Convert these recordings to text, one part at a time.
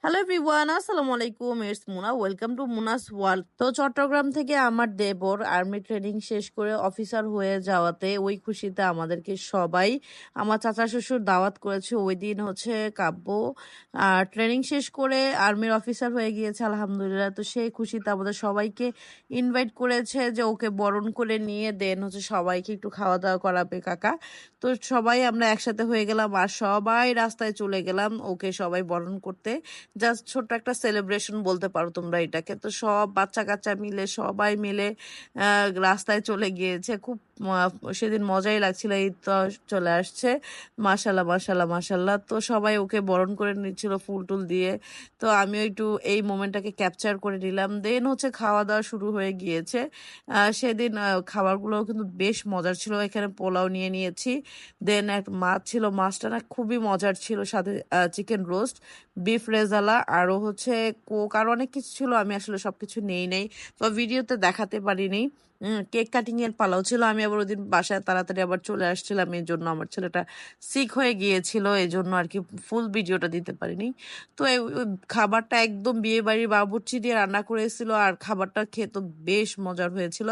Hello everyone, আসসালামু আলাইকুম। It's Muna. Welcome to Muna's world. তো চট্টগ্রাম থেকে আমার দেবর আর্মি ট্রেনিং শেষ করে অফিসার হয়ে যাওয়াতে ওই খুশিতে আমাদেরকে সবাই আমার চাচা শ্বশুর দাওয়াত করেছে। ওই দিন হচ্ছে কাব্য ট্রেনিং শেষ করে আর্মির অফিসার হয়ে গিয়েছে আলহামদুলিল্লাহ। তো সেই খুশিতে আমাদের সবাইকে ইনভাইট করেছে যে ওকে বরণ করে নিয়ে দেন হচ্ছে সবাইকে একটু খাওয়া দাওয়া করাবে কাকা। তো সবাই আমরা একসাথে হয়ে গেলাম আর সবাই রাস্তায় চলে গেলাম ওকে সবাই বরণ করতে। জাস্ট ছোট্ট একটা সেলিব্রেশন বলতে পারো তোমরা এটাকে। তো সব বাচ্চা কাচ্চা মিলে সবাই মিলে রাস্তায় চলে গিয়েছে। খুব সেদিন মজাই লাগছিল। এই তো চলে আসছে, মাশাল্লাহ মাশাল্লাহ মাশাল্লাহ। তো সবাই ওকে বরণ করে নিচ্ছিল ফুল টুল দিয়ে। তো আমিও একটু এই মোমেন্টটাকে ক্যাপচার করে নিলাম। দেন হচ্ছে খাওয়া দাওয়া শুরু হয়ে গিয়েছে। সেদিন খাবারগুলো কিন্তু বেশ মজার ছিল। এখানে পোলাও নিয়ে নিয়েছি, দেন এক মাছ ছিল, মাছটা না খুবই মজার ছিল, সাথে চিকেন রোস্ট, বিফ রেজালা, আরও হচ্ছে কোক, আরও অনেক কিছু ছিল। আমি আসলে সবকিছু নেই নেই তো ভিডিওতে দেখাতে পারিনি। কেক কাটিং এর পালাও ছিল। আমি আবার ওদিন বাসায় তাড়াতাড়ি আবার চলে আসছিলাম, এই জন্য আমার ছেলেটা সিক হয়ে গিয়েছিল, এই জন্য আর কি ফুল ভিডিওটা দিতে পারিনি। তো ওই খাবারটা একদম বিয়ে বাড়ির বাবুর্চি দিয়ে রান্না করেছিল, আর খাবারটা খেয়ে তো বেশ মজার হয়েছিল।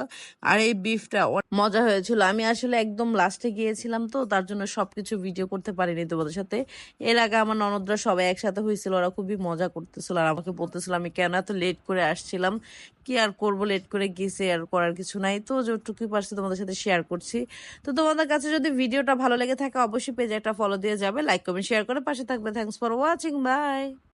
আর এই বিফটা মজা হয়েছিল। আমি আসলে একদম লাস্টে গিয়েছিলাম, তো তার জন্য সবকিছু ভিডিও করতে পারিনি তোমাদের সাথে। এর আগে আমার ননদরা সবাই একসাথে হয়েছিল, ওরা খুবই মজা করতেছিল আর আমাকে বলতেছিল আমি কেন এত লেট করে আসছিলাম। কি আর করবো, লেট করে গেছে, আর করার কিছু নাই। তো যেটুকুই পারছি তোমাদের সাথে শেয়ার করছি। তো তোমাদের কাছে যদি ভিডিওটা ভালো লেগে থাকে অবশ্যই পেজে একটা ফলো দিয়ে যাবে, লাইক কমেন্ট শেয়ার করে পাশে থাকবে। Thanks for watching, by.